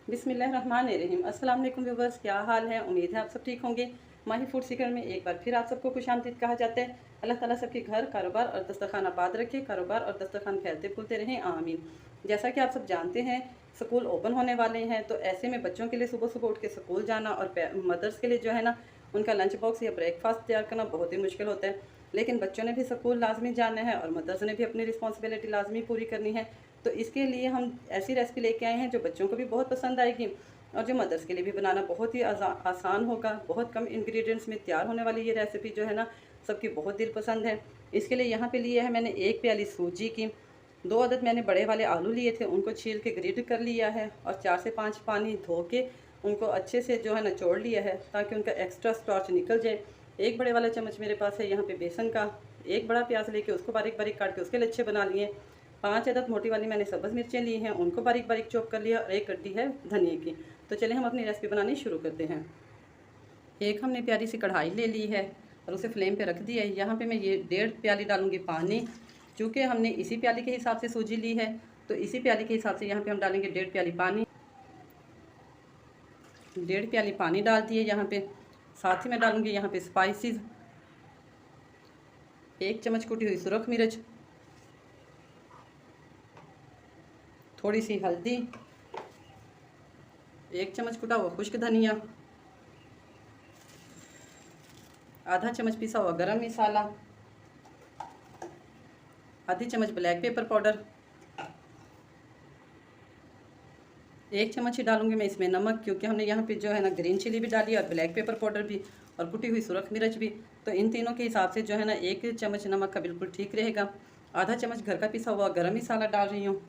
बिस्मिल्लाहिर्रहमानिर्रहीम। अस्सलाम वालेकुम व्यूवर्स, क्या हाल है? उम्मीद है आप सब ठीक होंगे। माही फूड सीकर में एक बार फिर आप सबको खुशामदीद कहा जाता है। अल्लाह ताला सबके घर, कारोबार और दस्तरखान आबाद रखे, कारोबार और दस्तरखान फैलते फूलते रहें, आमीन। जैसा कि आप सब जानते हैं, स्कूल ओपन होने वाले हैं, तो ऐसे में बच्चों के लिए सुबह सुबह उठ के स्कूल जाना और मदर्स के लिए जो है ना, उनका लंच बॉक्स या ब्रेकफास्ट तैयार करना बहुत ही मुश्किल होता है। लेकिन बच्चों ने भी स्कूल लाजमी जाना है और मदर्स ने भी अपनी रिस्पॉन्सिबिलिटी लाजमी पूरी करनी है। तो इसके लिए हम ऐसी रेसिपी लेके आए हैं जो बच्चों को भी बहुत पसंद आएगी और जो मदर्स के लिए भी बनाना बहुत ही आसान होगा। बहुत कम इंग्रेडिएंट्स में तैयार होने वाली ये रेसिपी जो है ना, सबकी बहुत दिल पसंद है। इसके लिए यहाँ पे लिए है मैंने 1 प्याली सूजी की, 2 अदद मैंने बड़े वाले आलू लिए थे, उनको छील के ग्रेट कर लिया है और 4 से 5 पानी धो के उनको अच्छे से जो है ना निचोड़ लिया है ताकि उनका एक्स्ट्रा स्टार्च निकल जाए। एक बड़े वाला चम्मच मेरे पास है यहाँ पे बेसन का। एक बड़ा प्याज लेके उसको बारीक बारीक काट के उसके लच्छे बना लिए। 5 अदद मोटी वाली मैंने सब्ज़ मिर्चें ली हैं, उनको बारीक बारीक चॉप कर लिया और एक कट्टी है धनिए की। तो चलिए हम अपनी रेसिपी बनानी शुरू करते हैं। एक हमने प्यारी सी कढ़ाई ले ली है और उसे फ्लेम पे रख दिया है। यहाँ पे मैं ये 1.5 प्याली डालूंगी पानी। चूँकि हमने इसी प्याली के हिसाब से सूजी ली है, तो इसी प्याली के हिसाब से यहाँ पे हम डालेंगे 1.5 प्याली पानी। 1.5 प्याली पानी डाल दिए यहाँ पे। साथ ही मैं डालूंगी यहाँ पे स्पाइसेस, 1 चम्मच कुटी हुई सुरख मिर्च, थोड़ी सी हल्दी, 1 चम्मच कुटा हुआ खुश्क धनिया, आधा चम्मच पिसा हुआ गरम मसाला, आधी चम्मच ब्लैक पेपर पाउडर, 1 चम्मच ही डालूंगी मैं इसमें नमक, क्योंकि हमने यहाँ पे जो है ना ग्रीन चिली भी डाली और ब्लैक पेपर पाउडर भी और कुटी हुई सुरख मिर्च भी। तो इन तीनों के हिसाब से जो है ना 1 चम्मच नमक का बिल्कुल ठीक रहेगा। आधा चम्मच घर का पिसा हुआ गरम मसाला डाल रही हूँ।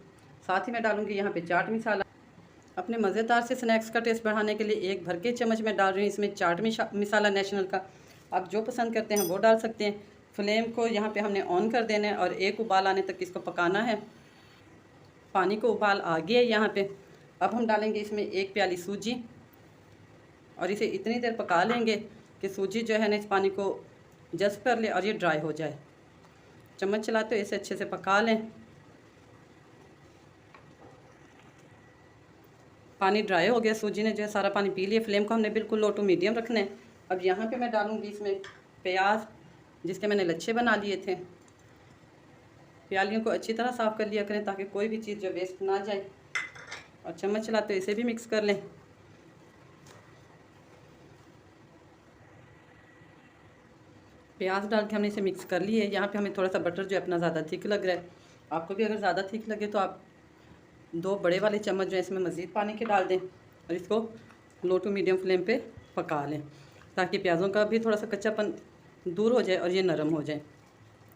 साथ ही मैं डालूँगी यहाँ पे चाट मसाला। अपने मज़ेदार से स्नैक्स का टेस्ट बढ़ाने के लिए 1 भर के चम्मच मैं डाल रही हूँ इसमें चाट मसाला नेशनल का। आप जो पसंद करते हैं वो डाल सकते हैं। फ्लेम को यहाँ पे हमने ऑन कर देना है और 1 उबाल आने तक इसको पकाना है। पानी को उबाल आ गया है यहाँ पे। अब हम डालेंगे इसमें 1 प्याली सूजी और इसे इतनी देर पका लेंगे कि सूजी जो है ना इस पानी को जज़्ब कर ले और ये ड्राई हो जाए। चम्मच चलाते हुए इसे अच्छे से पका लें। पानी ड्राई हो गया, सूजी ने जो है सारा पानी पी लिया। फ्लेम को हमने बिल्कुल लो टू मीडियम रखना है। अब यहाँ पे मैं डालूँगी इसमें प्याज, जिसके मैंने लच्छे बना लिए थे। प्यालियों को अच्छी तरह साफ़ कर लिया करें ताकि कोई भी चीज़ जो वेस्ट ना जाए, और चम्मच चलाते हुए इसे भी मिक्स कर लें। प्याज डाल के हमने इसे मिक्स कर लिए। यहाँ पे हमें थोड़ा सा बटर जो है अपना ज़्यादा थिक लग रहा है। आपको भी अगर ज़्यादा थिक लगे तो आप 2 बड़े वाले चम्मच जो है इसमें मज़ीद पानी के डाल दें और इसको लो टू मीडियम फ्लेम पे पका लें ताकि प्याज़ों का भी थोड़ा सा कच्चापन दूर हो जाए और ये नरम हो जाए।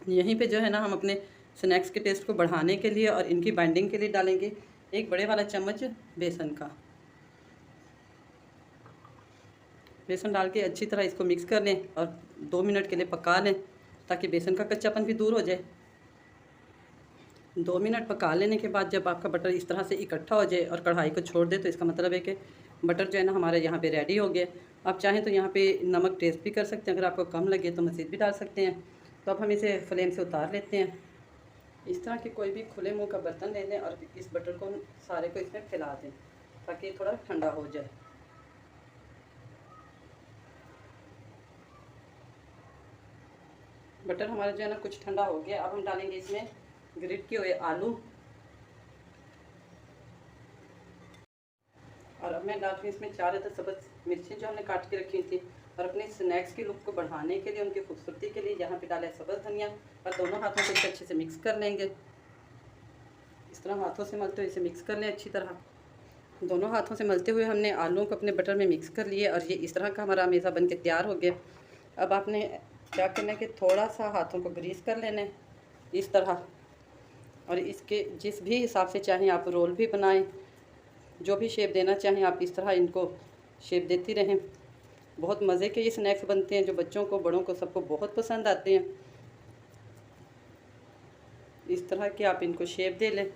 यहीं पे जो है ना हम अपने स्नैक्स के टेस्ट को बढ़ाने के लिए और इनकी बाइंडिंग के लिए डालेंगे 1 बड़े वाला चम्मच बेसन का। बेसन डाल के अच्छी तरह इसको मिक्स कर लें और 2 मिनट के लिए पका लें ताकि बेसन का कच्चापन भी दूर हो जाए। 2 मिनट पका लेने के बाद जब आपका बटर इस तरह से इकट्ठा हो जाए और कढ़ाई को छोड़ दे, तो इसका मतलब है कि बटर जो है ना हमारे यहाँ पे रेडी हो गया। आप चाहें तो यहाँ पे नमक टेस्ट भी कर सकते हैं, अगर आपको कम लगे तो मज़ीद भी डाल सकते हैं। तो अब हम इसे फ्लेम से उतार लेते हैं। इस तरह के कोई भी खुले मुँह का बर्तन ले लें और इस बटर को सारे को इसमें फैला दें ताकि थोड़ा ठंडा हो जाए। बटर हमारा जो है ना कुछ ठंडा हो गया। अब हम डालेंगे इसमें ग्रेट किए हुए आलू और अब मैं डाल रही हूँ इसमें 4 अदद सब्ज़ मिर्चें जो हमने काट के रखी थी। और अपने स्नैक्स की लुक को बढ़ाने के लिए, उनकी खूबसूरती के लिए यहाँ पे डाला है सब्ज़ धनिया और दोनों हाथों से इसे अच्छे से मिक्स कर लेंगे। इस तरह हाथों से मलते हुए इसे मिक्स कर लें अच्छी तरह। दोनों हाथों से मलते हुए हमने आलूओं को अपने बटर में मिक्स कर लिए और ये इस तरह का हमारा मेज़ा बन के तैयार हो गया। अब आपने क्या करना है कि थोड़ा सा हाथों को ग्रीस कर लेना है इस तरह, और इसके जिस भी हिसाब से चाहें आप रोल भी बनाएं, जो भी शेप देना चाहें आप इस तरह इनको शेप देती रहें। बहुत मज़े के ये स्नैक्स बनते हैं जो बच्चों को, बड़ों को, सबको बहुत पसंद आते हैं। इस तरह के आप इनको शेप दे लें।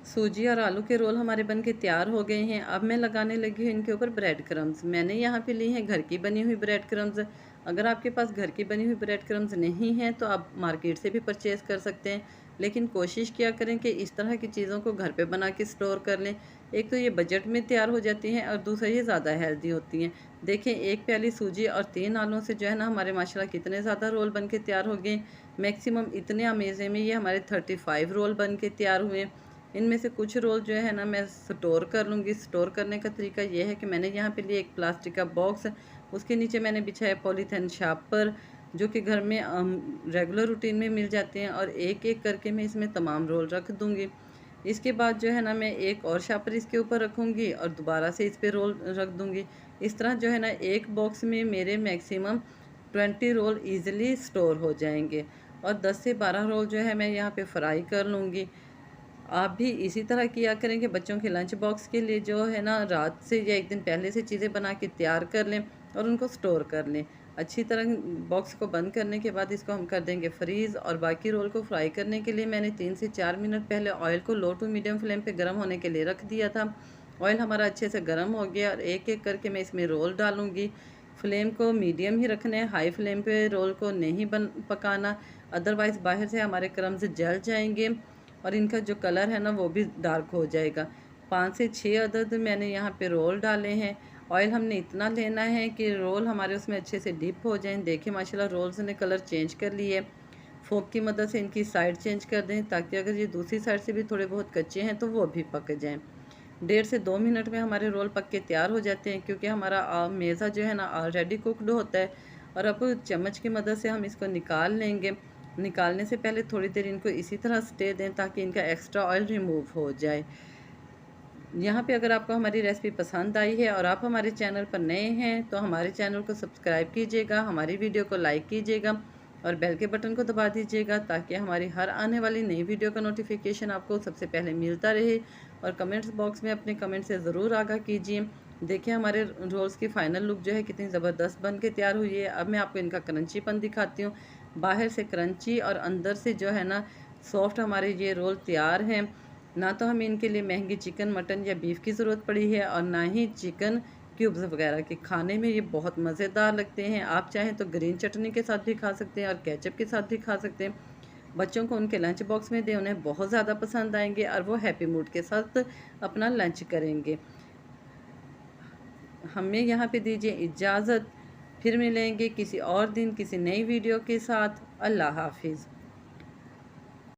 सूजी और आलू के रोल हमारे बन के तैयार हो गए हैं। अब मैं लगाने लगी हूँ इनके ऊपर ब्रेड क्रम्स। मैंने यहाँ पे ली हैं घर की बनी हुई ब्रेड क्रम्स। अगर आपके पास घर की बनी हुई ब्रेड क्रम्स नहीं हैं तो आप मार्केट से भी परचेज़ कर सकते हैं, लेकिन कोशिश किया करें कि इस तरह की चीज़ों को घर पे बना के स्टोर कर लें। एक तो ये बजट में तैयार हो जाती हैं और दूसरा ये ज़्यादा हेल्दी होती हैं। देखें, एक प्याली सूजी और 3 आलूओं से जो है ना हमारे माशाल्लाह कितने ज़्यादा रोल बन के तैयार हो गए। मैक्सिमम इतने अमेज़े में ये हमारे 35 रोल बन के तैयार हुए। इनमें से कुछ रोल जो है ना मैं स्टोर कर लूँगी। स्टोर करने का तरीका ये है कि मैंने यहाँ पे लिया एक प्लास्टिक का बॉक्स, उसके नीचे मैंने बिछाया पॉलीथीन शापर, जो कि घर में रेगुलर रूटीन में मिल जाते हैं, और एक-एक करके मैं इसमें तमाम रोल रख दूँगी। इसके बाद जो है ना मैं एक और शापर इसके ऊपर रखूँगी और दोबारा से इस पे रोल रख दूँगी। इस तरह जो है ना एक बॉक्स में मेरे मैक्सिमम 20 रोल ईज़िली स्टोर हो जाएँगे, और 10 से 12 रोल जो है मैं यहाँ पे फ्राई कर लूँगी। आप भी इसी तरह किया करें कि बच्चों के लंच बॉक्स के लिए जो है ना रात से या एक दिन पहले से चीज़ें बना के तैयार कर लें और उनको स्टोर कर लें। अच्छी तरह बॉक्स को बंद करने के बाद इसको हम कर देंगे फ्रीज़, और बाकी रोल को फ्राई करने के लिए मैंने 3 से 4 मिनट पहले ऑयल को लो टू मीडियम फ्लेम पे गर्म होने के लिए रख दिया था। ऑयल हमारा अच्छे से गर्म हो गया और एक-एक करके मैं इसमें रोल डालूँगी। फ्लेम को मीडियम ही रखना है, हाई फ्लेम पे रोल को नहीं पकाना, अदरवाइज़ बाहर से हमारे क्रम्स जल जाएँगे और इनका जो कलर है ना वो भी डार्क हो जाएगा। 5 से 6 अदद मैंने यहाँ पे रोल डाले हैं। ऑयल हमने इतना लेना है कि रोल हमारे उसमें अच्छे से डिप हो जाएँ। देखिए माशाल्लाह रोल्स ने कलर चेंज कर लिए। फ़ोर्क की मदद से इनकी साइड चेंज कर दें, ताकि अगर ये दूसरी साइड से भी थोड़े बहुत कच्चे हैं तो वो भी पक जाएँ। 1.5 से 2 मिनट में हमारे रोल पक के तैयार हो जाते हैं, क्योंकि हमारा मेज़ा जो है ना ऑलरेडी कुक्ड होता है। और अब चम्मच की मदद से हम इसको निकाल लेंगे। निकालने से पहले थोड़ी देर इनको इसी तरह स्टे दें ताकि इनका एक्स्ट्रा ऑयल रिमूव हो जाए। यहाँ पे अगर आपको हमारी रेसिपी पसंद आई है और आप हमारे चैनल पर नए हैं तो हमारे चैनल को सब्सक्राइब कीजिएगा, हमारी वीडियो को लाइक कीजिएगा और बेल के बटन को दबा दीजिएगा, ताकि हमारी हर आने वाली नई वीडियो का नोटिफिकेशन आपको सबसे पहले मिलता रहे। और कमेंट्स बॉक्स में अपने कमेंट से ज़रूर आगाह कीजिए। देखिए हमारे रोल्स की फ़ाइनल लुक जो है कितनी ज़बरदस्त बन के तैयार हुई है। अब मैं आपको इनका क्रंचीपन दिखाती हूँ। बाहर से क्रंची और अंदर से जो है ना सॉफ्ट हमारे ये रोल तैयार हैं। ना तो हमें इनके लिए महंगी चिकन, मटन या बीफ की ज़रूरत पड़ी है, और ना ही चिकन क्यूब्स वगैरह के। खाने में ये बहुत मज़ेदार लगते हैं। आप चाहें तो ग्रीन चटनी के साथ भी खा सकते हैं और केचप के साथ भी खा सकते हैं। बच्चों को उनके लंच बॉक्स में दें, उन्हें बहुत ज़्यादा पसंद आएंगे और वो हैप्पी मूड के साथ अपना लंच करेंगे। हमें यहाँ पे दीजिए इजाज़त। फिर मिलेंगे किसी और दिन किसी नई वीडियो के साथ। अल्लाह हाफिज़।